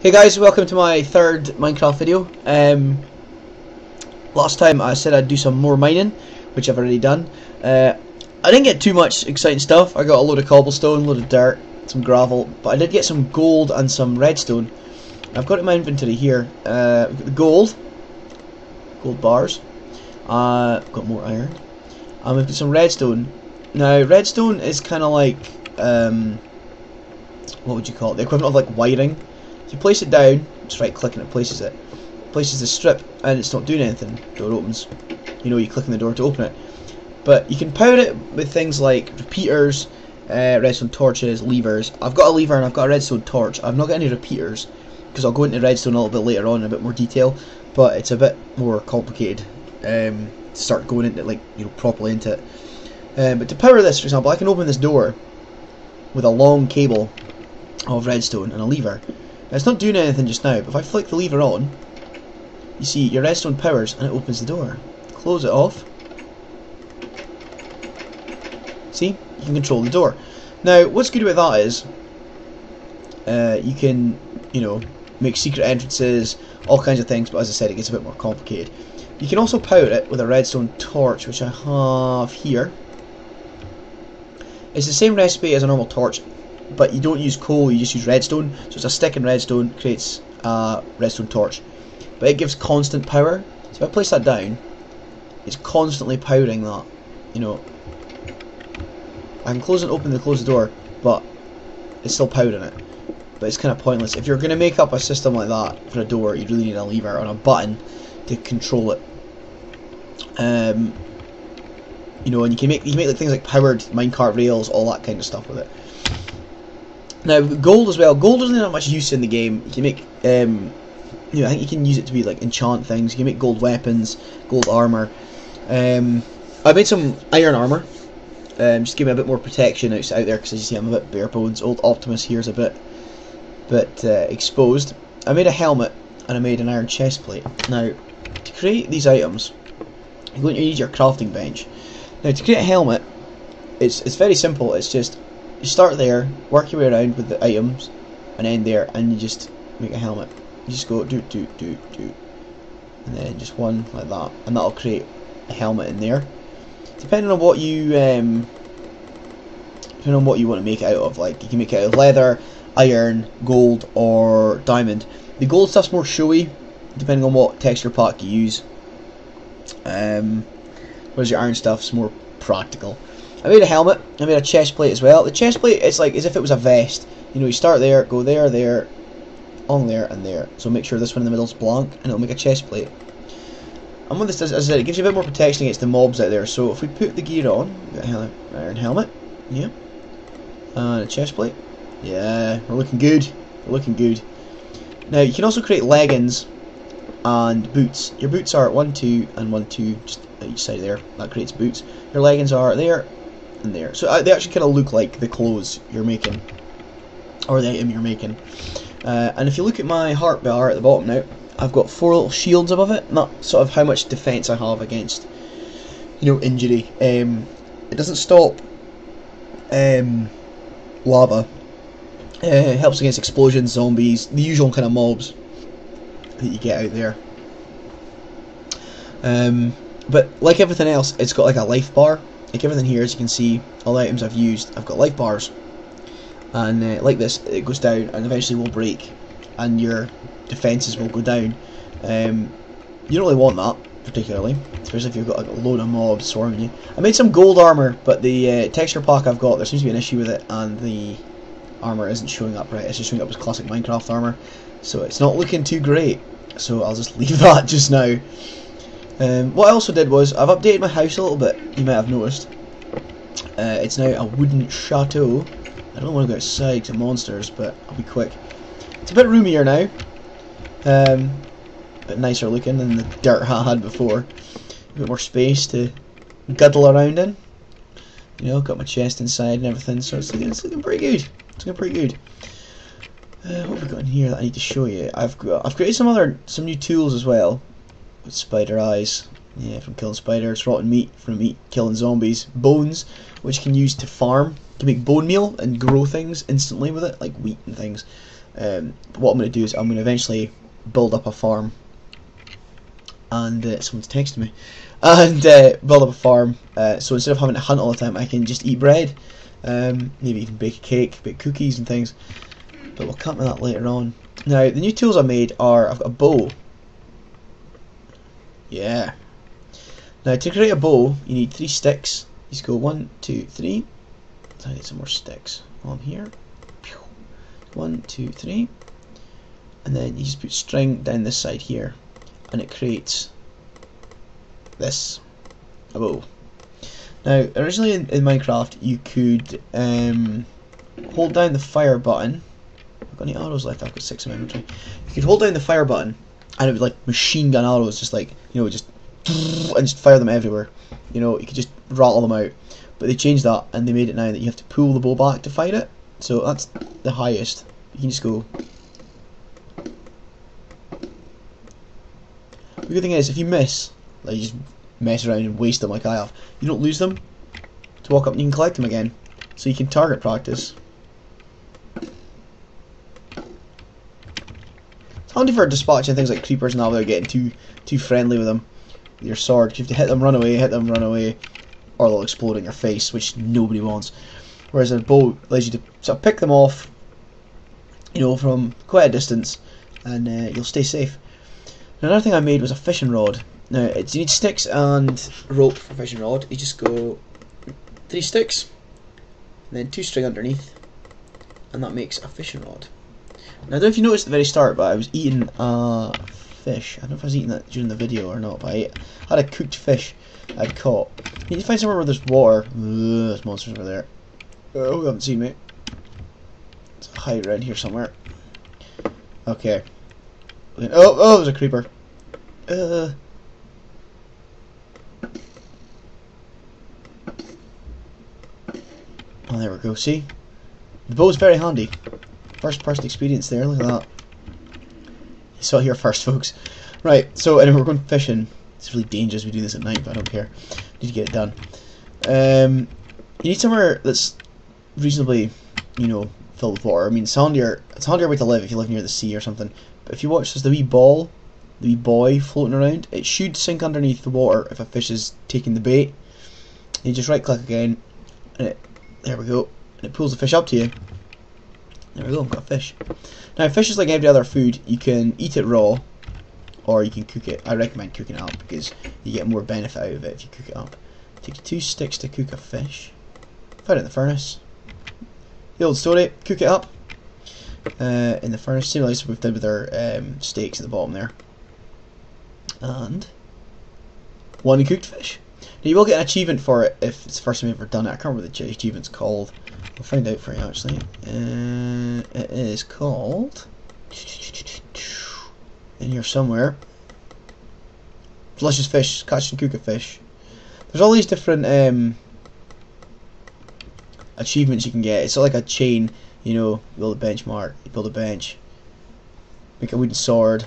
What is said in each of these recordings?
Hey guys, welcome to my third Minecraft video. Last time I said I'd do some more mining, which I've already done. I didn't get too much exciting stuff. I got a load of cobblestone, a load of dirt, some gravel, but I did get some gold and some redstone. I've got it in my inventory here. We've got the gold bars. I've got more iron, and we've got some redstone. Now, redstone is kind of like what would you call it? The equivalent of like wiring. You place it down, just right click and it places it. Places the strip and it's not doing anything. Door opens. You know, you click on the door to open it. But you can power it with things like repeaters, redstone torches, levers. I've got a lever and I've got a redstone torch. I've not got any repeaters because I'll go into redstone a little bit later on in a bit more detail. But it's a bit more complicated to start going into, like, you know, properly into it. But to power this, for example, I can open this door with a long cable of redstone and a lever. Now, it's not doing anything just now, but if I flick the lever on, you see your redstone powers and it opens the door. Close it off. See? You can control the door. Now, what's good about that is you can, you know, make secret entrances, all kinds of things, but as I said, it gets a bit more complicated. You can also power it with a redstone torch, which I have here. It's the same recipe as a normal torch, but you don't use coal, you just use redstone. So it's a stick in redstone, creates a redstone torch. But it gives constant power. So if I place that down, it's constantly powering that. You know, I can close and open and close the door, but it's still powering it. But it's kind of pointless. If you're going to make up a system like that for a door, you really need a lever and a button to control it. You know, and you can make like things like powered minecart rails, all that kind of stuff with it. Now, gold as well. Gold doesn't have much use in the game. You can make, you know, I think you can use it to be like enchant things. You can make gold weapons, gold armor. I made some iron armor, just to give me a bit more protection out there, because as you see, I'm a bit bare bones. Old Optimus here is a bit exposed. I made a helmet and I made an iron chest plate. Now, to create these items, you're going to need your crafting bench. Now, to create a helmet, it's very simple. It's just you start there, work your way around with the items, and end there, and you just make a helmet. You just go do, and then just one like that, and that'll create a helmet in there. Depending on what you want to make it out of, like you can make it out of leather, iron, gold, or diamond. The gold stuff's more showy, depending on what texture pack you use. Whereas your iron stuff's more practical. I made a helmet, I made a chest plate as well. The chest plate is like as if it was a vest. You know, you start there, go there, on there, and there. So make sure this one in the middle is blank, and it'll make a chest plate. And what this does, as I said, it gives you a bit more protection against the mobs out there. So if we put the gear on, we've got an iron helmet, yeah, and a chest plate, yeah, we're looking good, we're looking good. Now you can also create leggings and boots. Your boots are 1, 2, and 1, 2, just at each side there. That creates boots. Your leggings are there and there. So they actually kind of look like the clothes you're making, or the item you're making. And if you look at my heart bar at the bottom now, I've got 4 little shields above it. And that's sort of how much defense I have against, you know, injury. It doesn't stop lava. It helps against explosions, zombies, the usual kind of mobs that you get out there. But like everything else, it's got like a life bar. Like everything here, as you can see, all the items I've used, I've got life bars. And like this, it goes down and eventually will break, and your defences will go down. You don't really want that, particularly, especially if you've got like, a load of mobs swarming you. I made some gold armour, but the texture pack I've got, there seems to be an issue with it, and the armour isn't showing up right. It's just showing up as classic Minecraft armour, so it's not looking too great. So I'll just leave that just now. What I also did was, I've updated my house a little bit, you might have noticed. It's now a wooden chateau. I don't want to go outside to monsters, but I'll be quick. It's a bit roomier now. A bit nicer looking than the dirt I had before. A bit more space to guddle around in. You know, got my chest inside and everything, so it's looking pretty good. It's looking pretty good. What have we got in here that I need to show you? I've created some new tools as well. With spider eyes, yeah, from killing spiders. Rotten meat from killing zombies. Bones, which you can use to farm. You can make bone meal and grow things instantly with it, like wheat and things. What I'm going to do is I'm going to eventually build up a farm. And someone's texting me. And build up a farm. So instead of having to hunt all the time, I can just eat bread. Maybe even bake a cake, bake cookies and things. But we'll come to that later on. Now, the new tools I made are, I've got a bow. Yeah. Now, to create a bow, you need 3 sticks. You just go 1, 2, 3. So I need some more sticks on here. 1, 2, 3. And then you just put string down this side here. And it creates this, a bow. Now, originally in Minecraft, you could hold down the fire button. I've got any arrows left? I've got 6 in my inventory. You could hold down the fire button, and it would like machine gun arrows, just like, you know, just and just fire them everywhere. You know, you could just rattle them out. But they changed that, and they made it now that you have to pull the bow back to fire it. So that's the highest. You can just go. The good thing is, if you miss, like you just mess around and waste them like I have, you don't lose them. To walk up and you can collect them again. So you can target practice. It's handy for dispatching things like creepers and all without getting too friendly with them. With your sword, you have to hit them, run away, or they'll explode in your face, which nobody wants. Whereas a bow allows you to sort of pick them off, you know, from quite a distance, and you'll stay safe. Another thing I made was a fishing rod. Now, you need sticks and rope for fishing rod. You just go 3 sticks, and then 2 string underneath, and that makes a fishing rod. Now, I don't know if you noticed at the very start, but I was eating a fish. I don't know if I was eating that during the video or not, but I had a cooked fish I'd caught. You need to find somewhere where there's water. There's monsters over there. Oh, you haven't seen me. Let's hide around here somewhere. Okay. Oh, there's a creeper. Oh, there we go. See? The bow's very handy. First person experience there, look at that. You saw it here first, folks. Right, so anyway, we're going fishing. It's really dangerous we do this at night, but I don't care. Need to get it done. You need somewhere that's reasonably, you know, filled with water. I mean, it's a handier way to live if you live near the sea or something. But if you watch this, the wee buoy floating around, it should sink underneath the water if a fish is taking the bait. And you just right click again, and there we go, and it pulls the fish up to you. There we go, I've got a fish. Now, fish is like every other food. You can eat it raw, or you can cook it. I recommend cooking it up because you get more benefit out of it if you cook it up. Take 2 sticks to cook a fish. Fire it in the furnace. The old story, cook it up in the furnace, same like we've done with our steaks at the bottom there. And 1 cooked fish. Now you will get an achievement for it if it's the first time you've ever done it. I can't remember what the achievement's called. I'll find out for you actually. It is called in here somewhere. Delicious fish, catch and cook a fish. There's all these different achievements you can get. It's like a chain, you know. You build a benchmark, you build a bench, make a wooden sword,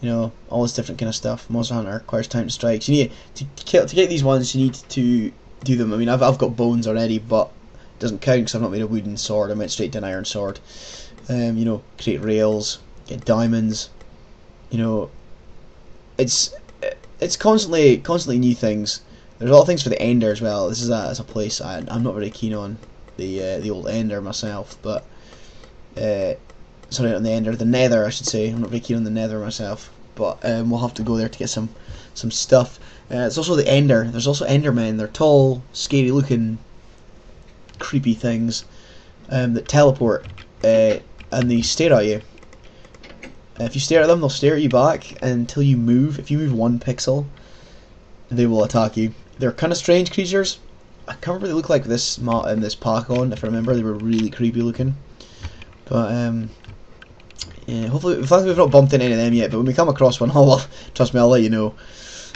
you know, all this different kind of stuff. Monster Hunter requires time to strike. So you need to get these ones. You need to do them. I mean, I've got bones already, but it doesn't count because I've not made a wooden sword. I went straight to an iron sword. You know, create rails, get diamonds. You know, it's constantly new things. There's a lot of things for the Ender as well. This is a place I'm not very keen on the old Ender myself, but sorry, not the Ender, the Nether I should say. I'm not very keen on the Nether myself, but we'll have to go there to get some stuff. It's also the Ender. There's also Endermen. They're tall, scary looking, creepy things that teleport and they stare at you. If you stare at them, they'll stare at you back until you move. If you move 1 pixel, they will attack you. They're kind of strange creatures. I can't remember what they look like this this pack on. If I remember, they were really creepy looking. But yeah, hopefully, we've not bumped into any of them yet. But when we come across one, trust me, I'll let you know.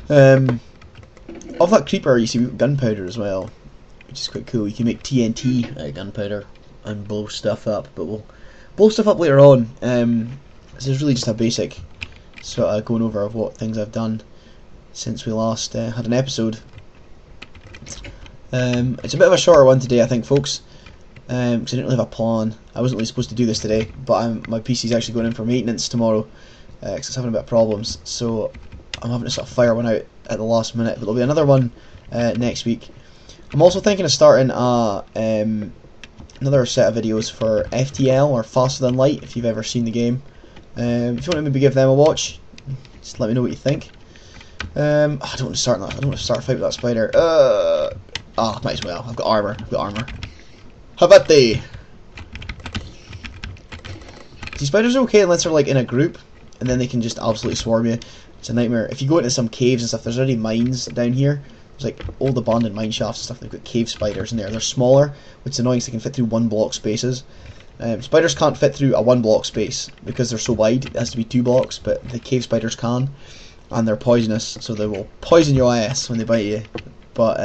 Of that creeper, you see we've got gunpowder as well, which is quite cool. You can make TNT out of gunpowder and blow stuff up. But we'll blow stuff up later on. This is really just a basic sort of going over of what things I've done since we last had an episode. It's a bit of a shorter one today, I think, folks. because I didn't really have a plan. I wasn't really supposed to do this today, but my PC's actually going in for maintenance tomorrow because it's having a bit of problems. So I'm having to sort of fire one out at the last minute, but there'll be another one next week. I'm also thinking of starting another set of videos for FTL, or Faster Than Light, if you've ever seen the game. If you want to maybe give them a watch, just let me know what you think. I don't want to start that. I don't want to start a fight with that spider. Might as well. I've got armor. How about they? These spiders are okay unless they're like in a group, and then they can just absolutely swarm you. It's a nightmare. If you go into some caves and stuff, there's already mines down here. There's like old abandoned mine shafts and stuff. They've got cave spiders in there. They're smaller, which is annoying because they can fit through 1 block spaces. Spiders can't fit through a 1 block space because they're so wide. It has to be 2 blocks, but the cave spiders can, and they're poisonous, so they will poison your ass when they bite you. But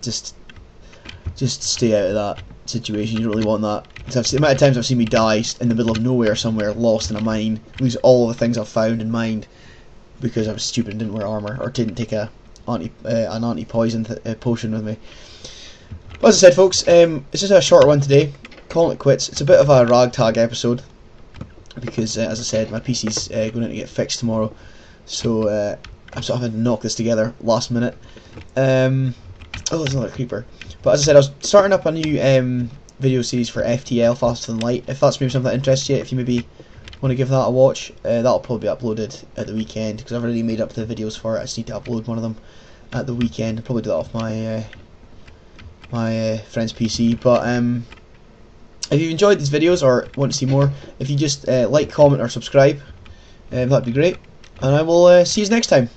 just stay out of that situation. You don't really want that. The amount of times I've seen me die in the middle of nowhere somewhere, lost in a mine, lose all of the things I've found and mined because I was stupid and didn't wear armor, or didn't take an anti-poison potion with me. But as I said, folks, it's just a shorter one today. Calling it quits. It's a bit of a ragtag episode because, as I said, my PC's going to get fixed tomorrow, so I'm sort of having to knock this together last minute. Oh, there's another creeper. But as I said, I was starting up a new video series for FTL, Faster Than Light. If that's maybe something that interests you, if you maybe want to give that a watch, that'll probably be uploaded at the weekend because I've already made up the videos for it. I just need to upload one of them at the weekend. I'll probably do that off my friend's PC. But if you've enjoyed these videos or want to see more, if you just like, comment or subscribe, that'd be great. And I will see you next time.